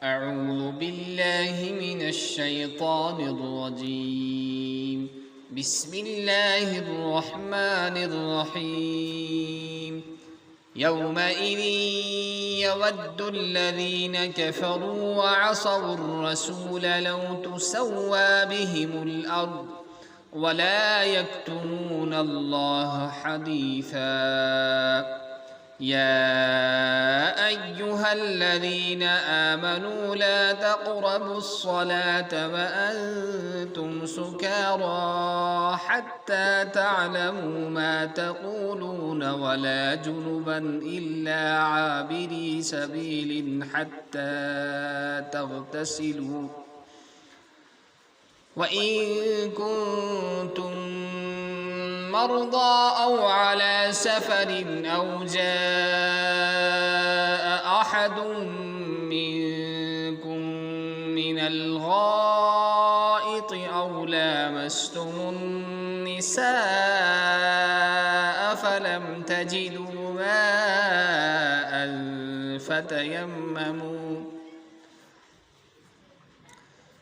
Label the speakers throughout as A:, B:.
A: أعوذ بالله من الشيطان الرجيم. بسم الله الرحمن الرحيم. يومئذ يود الذين كفروا وعصوا الرسول لو تسوى بهم الأرض ولا يكتمون الله حديثا. يا أيها الذين آمنوا لا تقربوا الصلاة وأنتم سكارى حتى تعلموا ما تقولون ولا جنبا إلا عابري سبيل حتى تغتسلوا وإن كنتم مرضى أو على سفر أو جاء أحد منكم من الغائط أو لامستم النساء فلم تجدوا ماء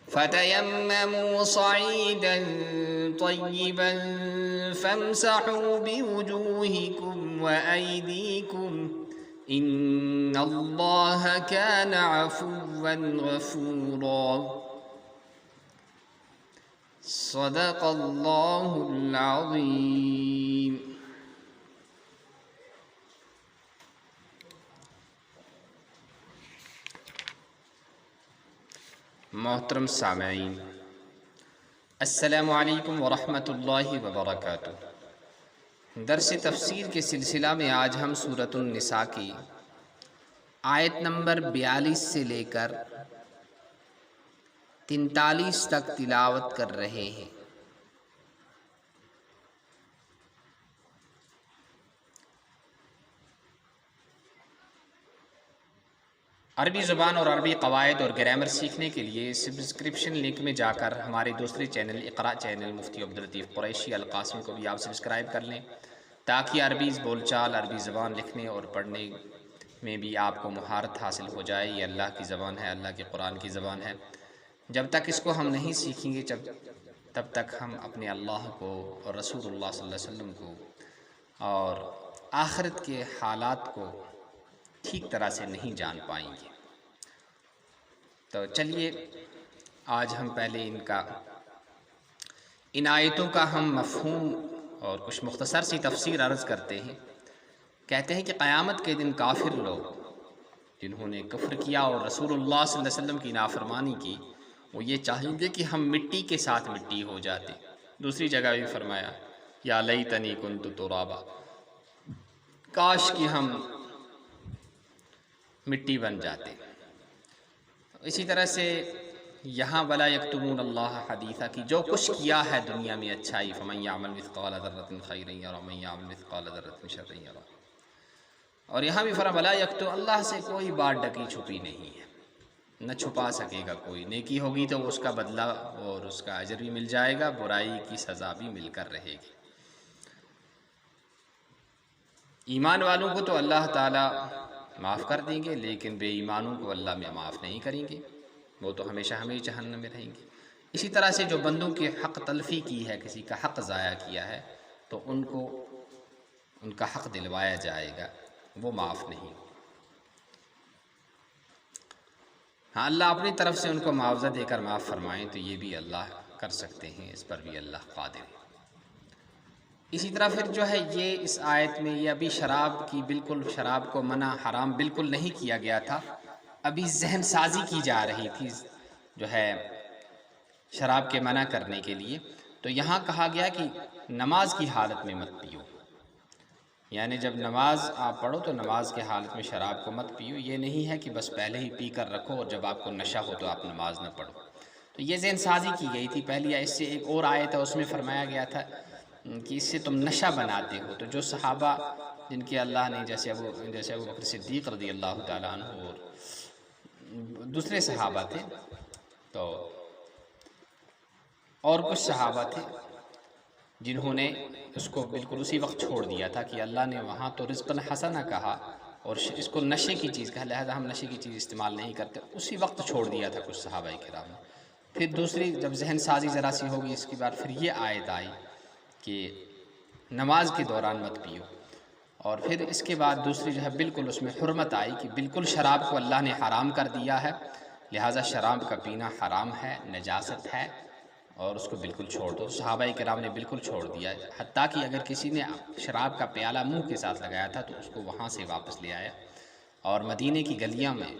A: فتيمموا صعيدا طيبا فامسحوا بوجوهكم وأيديكم إن الله كان عفوا غفورا. صدق الله العظيم. محترم سامعین، السلام علیکم ورحمۃ اللہ وبرکاتہ۔ درس تفسیر کے سلسلہ میں آج ہم سورۃ النساء کی آیت نمبر 42 سے لے کر 43 تک تلاوت کر رہے ہیں۔ عربی زبان اور عربی قواعد اور گرامر سیکھنے کے لیے سبسکرپشن لنک میں جا کر ہمارے دوسرے چینل اقرا چینل مفتی عبداللطیف قریشی القاسمی کو بھی آپ سبسکرائب کر لیں، تاکہ عربی بول چال، عربی زبان لکھنے اور پڑھنے میں بھی آپ کو مہارت حاصل ہو جائے۔ یہ اللہ کی زبان ہے، اللہ کے قرآن کی زبان ہے۔ جب تک اس کو ہم نہیں سیکھیں گے تب تک ہم اپنے اللہ کو اور رسول اللہ صلی اللہ علیہ وسلم کو اور آخرت کے حالات کو ٹھیک طرح سے نہیں جان پائیں گے۔ تو چلیے آج ہم پہلے ان آیتوں کا ہم مفہوم اور کچھ مختصر سی تفسیر عرض کرتے ہیں۔ کہتے ہیں کہ قیامت کے دن کافر لوگ جنہوں نے کفر کیا اور رسول اللہ صلی اللہ علیہ وسلم کی نافرمانی کی، وہ یہ چاہیں گے کہ ہم مٹی کے ساتھ مٹی ہو جاتے۔ دوسری جگہ بھی فرمایا یا لیتنی کنت ترابا، کاش کہ ہم مٹی بن جاتے۔ اسی طرح سے یہاں ولا یکتمون اللہ حدیثا کی جو کچھ کیا ہے دنیا میں اچھائی، فمن یعمل مثقال ذرۃ خیرا یرہ ومن یعمل مثقال ذرۃ شرا یرہ، اور یہاں بھی فرمایا ولا یکتم، اللہ سے کوئی بات ڈکی چھپی نہیں ہے، نہ چھپا سکے گا کوئی۔ نیکی ہوگی تو اس کا بدلہ اور اس کا اجر بھی مل جائے گا، برائی کی سزا بھی مل کر رہے گی۔ ایمان والوں کو تو اللہ تعالیٰ معاف کر دیں گے، لیکن بے ایمانوں کو اللہ میں معاف نہیں کریں گے، وہ تو ہمیشہ جہنم میں رہیں گے۔ اسی طرح سے جو بندوں کے حق تلفی کی ہے، کسی کا حق ضائع کیا ہے، تو ان کو ان کا حق دلوایا جائے گا، وہ معاف نہیں۔ ہاں، اللہ اپنی طرف سے ان کو معاوضہ دے کر معاف فرمائیں تو یہ بھی اللہ کر سکتے ہیں، اس پر بھی اللہ قادر ہے۔ اسی طرح پھر جو ہے یہ اس آیت میں یہ ابھی شراب کو منع حرام بالکل نہیں کیا گیا تھا، ابھی ذہن سازی کی جا رہی تھی جو ہے شراب کے منع کرنے کے لیے۔ تو یہاں کہا گیا کہ نماز کی حالت میں مت پیو، یعنی جب نماز آپ پڑھو تو نماز کے حالت میں شراب کو مت پیو۔ یہ نہیں ہے کہ بس پہلے ہی پی کر رکھو اور جب آپ کو نشہ ہو تو آپ نماز نہ پڑھو۔ تو یہ ذہن سازی کی گئی تھی پہلی۔ اس سے ایک اور آیت ہے، اس میں فرمایا گیا تھا کہ اس سے تم نشہ بناتے ہو۔ تو جو صحابہ جن کے اللہ نے جیسے ابو بکر صدیق رضی اللہ تعالیٰ عنہ اور دوسرے صحابہ تھے، تو اور کچھ صحابہ تھے جنہوں نے اس کو بالکل اسی وقت چھوڑ دیا تھا کہ اللہ نے وہاں تو رزقاً حسنہ کہا اور اس کو نشے کی چیز کہا، لہذا ہم نشے کی چیز استعمال نہیں کرتے، اسی وقت چھوڑ دیا تھا کچھ صحابہ کرام نے۔ پھر دوسری جب ذہن سازی ذرا سی ہوگی اس کے بعد پھر یہ آیت آئی کہ نماز کے دوران مت پیو، اور پھر اس کے بعد دوسری جو ہے بالکل اس میں حرمت آئی کہ بالکل شراب کو اللہ نے حرام کر دیا ہے، لہٰذا شراب کا پینا حرام ہے، نجاست ہے، اور اس کو بالکل چھوڑ دو۔ صحابہ کرام نے بالکل چھوڑ دیا، حتیٰ کہ اگر کسی نے شراب کا پیالہ منہ کے ساتھ لگایا تھا تو اس کو وہاں سے واپس لے آیا، اور مدینے کی گلیاں میں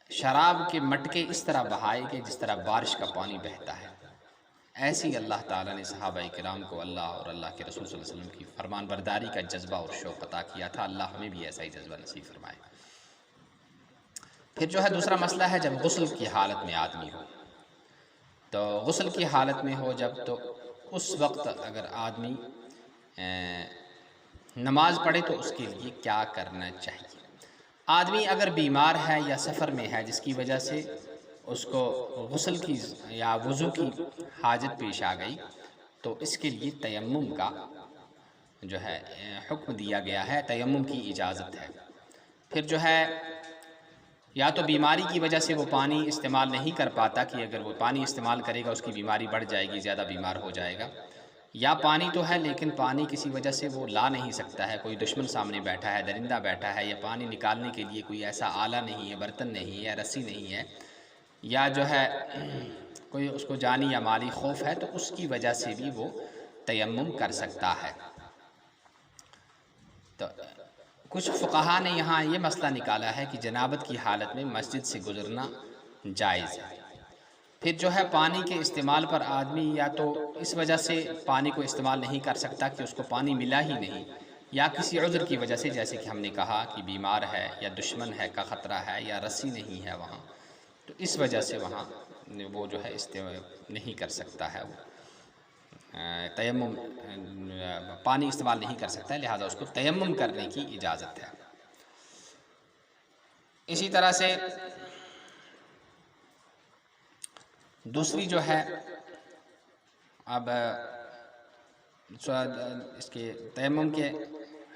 A: شراب کے مٹکے اس طرح بہائے کہ جس طرح بارش کا پانی بہتا ہے۔ ایسی اللہ تعالیٰ نے صحابہ کرام کو اللہ اور اللہ کے رسول صلی اللہ علیہ وسلم کی فرمان برداری کا جذبہ اور شوق عطا کیا تھا۔ اللہ ہمیں بھی ایسا ہی جذبہ نصیب فرمائے۔ پھر جو ہے دوسرا مسئلہ ہے جب غسل کی حالت میں آدمی ہو، تو غسل کی حالت میں ہو جب، تو اس وقت اگر آدمی نماز پڑھے تو اس کے لیے کیا کرنا چاہیے؟ آدمی اگر بیمار ہے یا سفر میں ہے جس کی وجہ سے اس کو غسل کی یا وضو کی حاجت پیش آ گئی، تو اس کے لیے تیمم کا جو ہے حکم دیا گیا ہے، تیمم کی اجازت ہے۔ پھر جو ہے یا تو بیماری کی وجہ سے وہ پانی استعمال نہیں کر پاتا کہ اگر وہ پانی استعمال کرے گا اس کی بیماری بڑھ جائے گی، زیادہ بیمار ہو جائے گا، یا پانی تو ہے لیکن پانی کسی وجہ سے وہ لا نہیں سکتا ہے، کوئی دشمن سامنے بیٹھا ہے، درندہ بیٹھا ہے، یا پانی نکالنے کے لیے کوئی ایسا آلہ نہیں ہے، برتن نہیں ہے، یا رسی نہیں ہے، یا جو ہے کوئی اس کو جانی یا مالی خوف ہے، تو اس کی وجہ سے بھی وہ تیمم کر سکتا ہے۔ تو کچھ فقہا نے یہاں یہ مسئلہ نکالا ہے کہ جنابت کی حالت میں مسجد سے گزرنا جائز ہے۔ پھر جو ہے پانی کے استعمال پر آدمی یا تو اس وجہ سے پانی کو استعمال نہیں کر سکتا کہ اس کو پانی ملا ہی نہیں، یا کسی عذر کی وجہ سے، جیسے کہ ہم نے کہا کہ بیمار ہے یا دشمن ہے کا خطرہ ہے یا رسی نہیں ہے وہاں، تو اس وجہ سے وہاں وہ جو ہے نہیں کر سکتا ہے، وہ تیمم پانی استعمال نہیں کر سکتا ہے، لہذا اس کو تیمم کرنے کی اجازت ہے۔ اسی طرح سے دوسری جو ہے، اب اس کے تیمم کے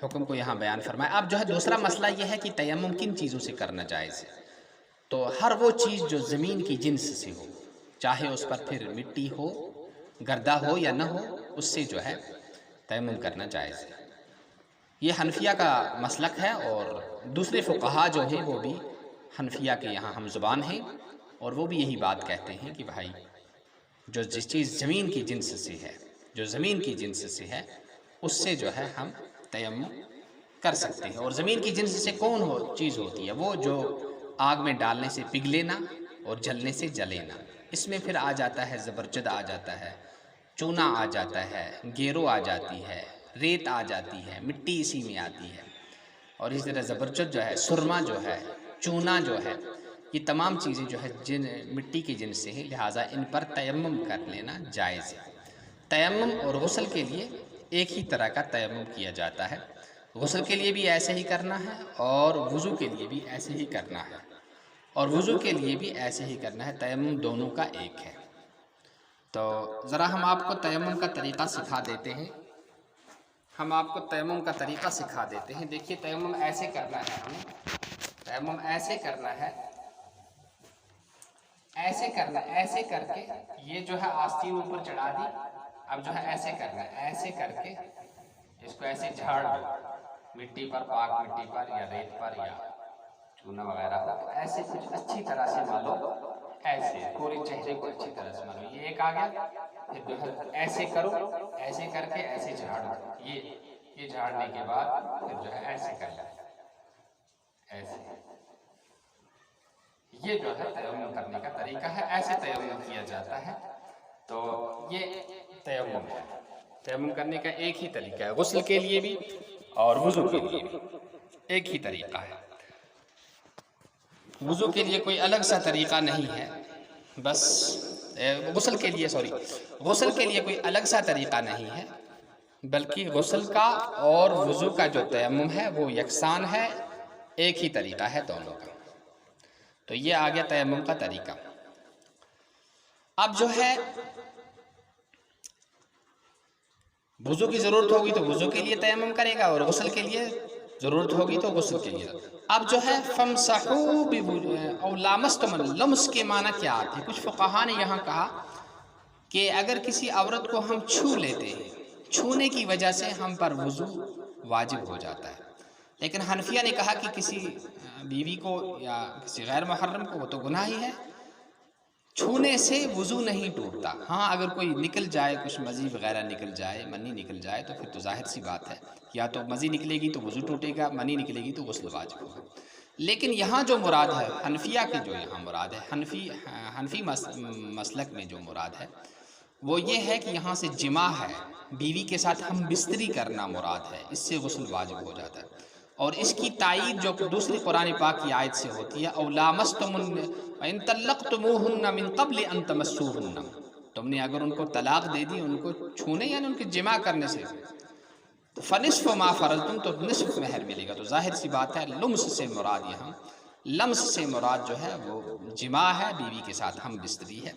A: حکم کو یہاں بیان فرمایا۔ اب جو ہے دوسرا مسئلہ یہ ہے کہ تیمم کن چیزوں سے کرنا جائز ہے؟ تو ہر وہ چیز جو زمین کی جنس سے ہو، چاہے اس پر پھر مٹی ہو، گردہ ہو یا نہ ہو، اس سے جو ہے تیمم کرنا جائز ہے۔ یہ حنفیہ کا مسلک ہے، اور دوسرے فقہا جو ہیں وہ بھی حنفیہ کے یہاں ہم زبان ہیں، اور وہ بھی یہی بات کہتے ہیں کہ بھائی جو جس چیز زمین کی جنس سے ہے، جو زمین کی جنس سے ہے، اس سے جو ہے ہم تیمم کر سکتے ہیں۔ اور زمین کی جنس سے کون چیز ہوتی ہے؟ وہ جو آگ میں ڈالنے سے پگھلے نہ اور جلنے سے جلے نہ۔ اس میں پھر آ جاتا ہے زبرجد، آ جاتا ہے چونا، آ جاتا ہے گیرو، آ جاتی ہے ریت، آ جاتی ہے مٹی، اسی میں آتی ہے، اور اسی طرح زبرجد جو ہے، سرما جو ہے، چونا جو ہے، یہ تمام چیزیں جو ہے مٹی کی جنس سے ہیں، لہٰذا ان پر تیمم کر لینا جائز ہے۔ تیمم اور غسل کے لیے ایک ہی طرح کا تیمم کیا جاتا ہے، غسل کے لیے بھی ایسے ہی کرنا ہے، اور وضو کے لیے بھی ایسے ہی کرنا ہے، اور وضو کے لیے بھی ایسے ہی کرنا ہے، تیمم دونوں کا ایک ہے۔ تو ذرا ہم آپ کو تیمم کا طریقہ سکھا دیتے ہیں، دیکھیے تیمم ایسے کرنا ہے، ہمیں تیمم ایسے کرنا ہے، ایسے کر کے یہ جو ہے آستین اوپر چڑھا دی، اب جو ہے ایسے کرنا ہے، ایسے کر کے اس کو ایسے جھاڑ دو، مٹی پر، پاک مٹی پر یا ریت پر یا چونا وغیرہ ہو، ایسے کچھ اچھی طرح سے مالو، ایسے پورے چہرے کو اچھی طرح سے مالو، یہ ایک آ گیا۔ پھر جو ہے ایسے کرو، ایسے کر کے ایسے جھاڑو، یہ جھاڑنے کے بعد پھر جو ہے ایسے کرنا ہے، ایسے، یہ جو ہے تیمم کرنے کا طریقہ ہے، ایسے تیمم کیا جاتا ہے۔ تو یہ تیمم ہے، تیمم کرنے کا ایک ہی طریقہ ہے، غسل کے لیے بھی اور وضو کے لیے بھی ایک ہی طریقہ ہے۔ وضو کے لیے کوئی الگ سا طریقہ نہیں ہے، بس غسل کے لیے کوئی الگ سا طریقہ نہیں ہے، بلکہ غسل کا اور وضو کا جو تیمم ہے وہ یکساں ہے، ایک ہی طریقہ ہے دونوں کا۔ تو یہ آ گیا تیمم کا طریقہ۔ اب جو ہے وضو کی ضرورت ہوگی تو وضو کے لیے تیمم کرے گا، اور غسل کے لیے ضرورت ہوگی تو غسل کیجیے. اب جو ہے فَامْسَحُوا او لامستم، لمس کے معنی کیا آتے ہیں؟ کچھ فقہاء نے یہاں کہا کہ اگر کسی عورت کو ہم چھو لیتے ہیں، چھونے کی وجہ سے ہم پر وضو واجب ہو جاتا ہے. لیکن حنفیہ نے کہا کہ کسی بیوی کو یا کسی غیر محرم کو وہ تو گناہ ہی ہے، چھونے سے وضو نہیں ٹوٹتا. ہاں اگر کوئی نکل جائے، کچھ مزی وغیرہ نکل جائے، منی نکل جائے، تو پھر تو ظاہر سی بات ہے، یا تو مزی نکلے گی تو وضو ٹوٹے گا، منی نکلے گی تو غسل واجب ہوگا. لیکن یہاں جو مراد ہے حنفیہ کے، جو یہاں مراد ہے حنفی مسلک میں جو مراد ہے وہ یہ ہے کہ یہاں سے جماع ہے، بیوی کے ساتھ ہم بستری کرنا مراد ہے، اس سے غسل واجب ہو جاتا ہے. اور اس کی تائید جو دوسری قرآن پاک کی آیت سے ہوتی ہے، او لامستم ان طلقتموہن من قبل ان تمسوہن، تم نے اگر ان کو طلاق دے دی، ان کو چھونے یعنی ان کے جماع کرنے سے، فنصف ما فرضتم، تو نصف مہر ملے گا. تو ظاہر سی بات ہے لمس سے مراد، یہاں لمس سے مراد جو ہے وہ جماع ہے، بیوی کے ساتھ ہم بستری ہے.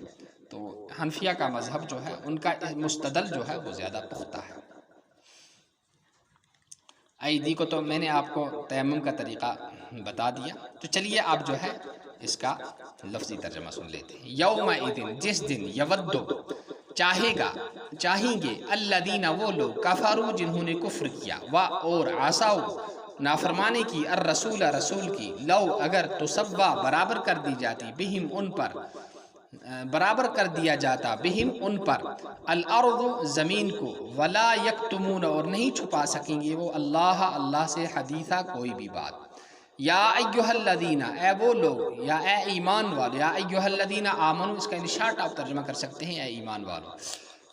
A: تو حنفیہ کا مذہب جو ہے، ان کا مستدل جو ہے وہ زیادہ پختہ ہے. ایدی کو تو میں نے آپ کو تیمم کا طریقہ بتا دیا. تو چلیے آپ جو ہے اس کا لفظی ترجمہ سن لیتے ہیں. یومئذ، جس دن، یودو چاہے گا، چاہیں گے، الذین وہ لوگ، کفروا جنہوں نے کفر کیا، اور عصوا نافرمانی کی، الرسول رسول کی، لو اگر تسوا برابر کر دی جاتی، بہم ان پر، برابر کر دیا جاتا، بہم ان پر، الارض زمین کو، ولا یکتمون اور نہیں چھپا سکیں گے وہ، اللہ سے حدیثہ کوئی بھی بات. یا ایہا الذین، اے وہ لوگ، یا اے ایمان والو، یا ایہا الذین آمنو، اس کا انشاءٹ آپ ترجمہ کر سکتے ہیں اے ایمان والو.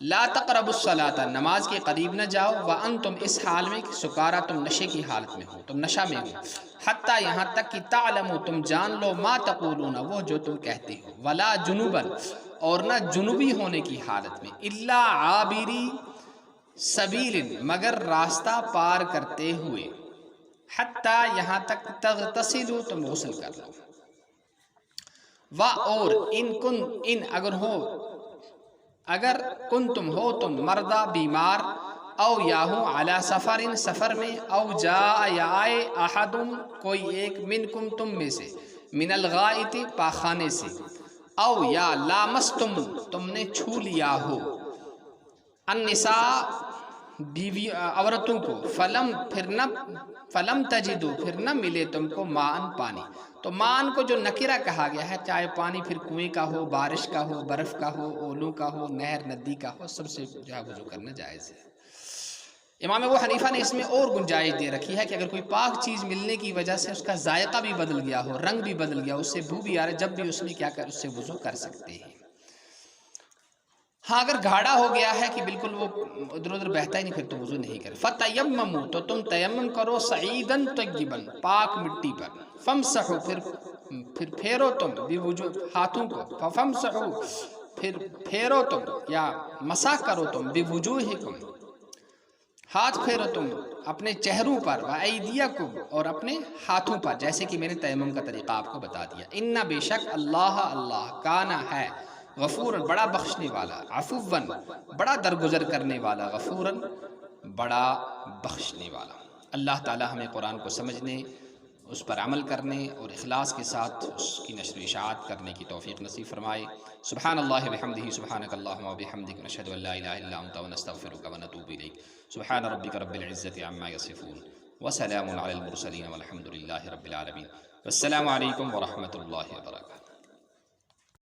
A: لا تقربوا الصلاۃ، نماز کے قریب نہ جاؤ، وانتم اس حال میں کہ سکارا، تم نشے کی حالت میں ہو، تم نشہ میں ہو، حتیٰ یہاں تک کہ تعلموا تم جان لو، ما تقولون وہ جو تم کہتے ہو، ولا جنوبا اور نہ جنوبی ہونے کی حالت میں، الا عابری سبیل مگر راستہ پار کرتے ہوئے، حتیٰ یہاں تک تغتسلوا تم غسل کر لو، اور ان اگر ہو، اگر کن تم ہو تم مردہ بیمار، او یا ہوں علی سفر سفر میں، او جاء یا آئے، احد کوئی ایک، منکم تم میں سے، من الغائط پاخانے سے، او یا لامستم تم نے چھو لیا ہو، النساء بیوی عورتوں کو، فلم تجدو پھر نہ ملے تم کو، ماء پانی. تو مان کو جو نکرہ کہا گیا ہے، چاہے پانی پھر کنویں کا ہو، بارش کا ہو، برف کا ہو، اولوں کا ہو، نہر ندی کا ہو، سب سے جو ہے وضو کرنا جائز ہے. امام ابو حنیفہ نے اس میں اور گنجائش دے رکھی ہے کہ اگر کوئی پاک چیز ملنے کی وجہ سے اس کا ذائقہ بھی بدل گیا ہو، رنگ بھی بدل گیا، اس سے بو بھی آ رہا ہے، جب بھی اس میں کیا کر، اس سے وضو کر سکتے ہیں. ہاں اگر گھاڑا ہو گیا ہے کہ بالکل وہ ادھر ادھر بہتا ہی نہیں، پھر تو وضو نہیں کرے. فتیمموا تو تم تیمم کرو، صعیدا طیبا پاک مٹی پر، فامسحوا پھر پھیرو تم، بوجوہ ہاتھوں کو، فامسحوا پھر پھیرو تم یا مسح کرو تم، بوجوہکم ہاتھ پھیرو تم اپنے چہروں پر، وایدیکم اور اپنے ہاتھوں پر، جیسے کہ میں نے تیمم کا طریقہ آپ کو بتا دیا. ان بے شک اللہ کانا ہے، غفوراً بڑا بخشنے والا، عفواً بڑا درگزر کرنے والا، غفوراً بڑا بخشنے والا. اللہ تعالی ہمیں قرآن کو سمجھنے، اس پر عمل کرنے اور اخلاص کے ساتھ اس کی نشر و اشاعت کرنے کی توفیق نصیب فرمائے. سبحان اللہ بحمدہ، سبحانک اللہم وبحمدک، نشہد ان لا الہ الا انت ونستغفرک ونتوب الیک. سبحان ربک رب العزۃ عما یصفون، وسلام علی المرسلین والحمد للہ رب العالمین. والسلام علیکم ورحمۃ اللہ وبرکاتہ.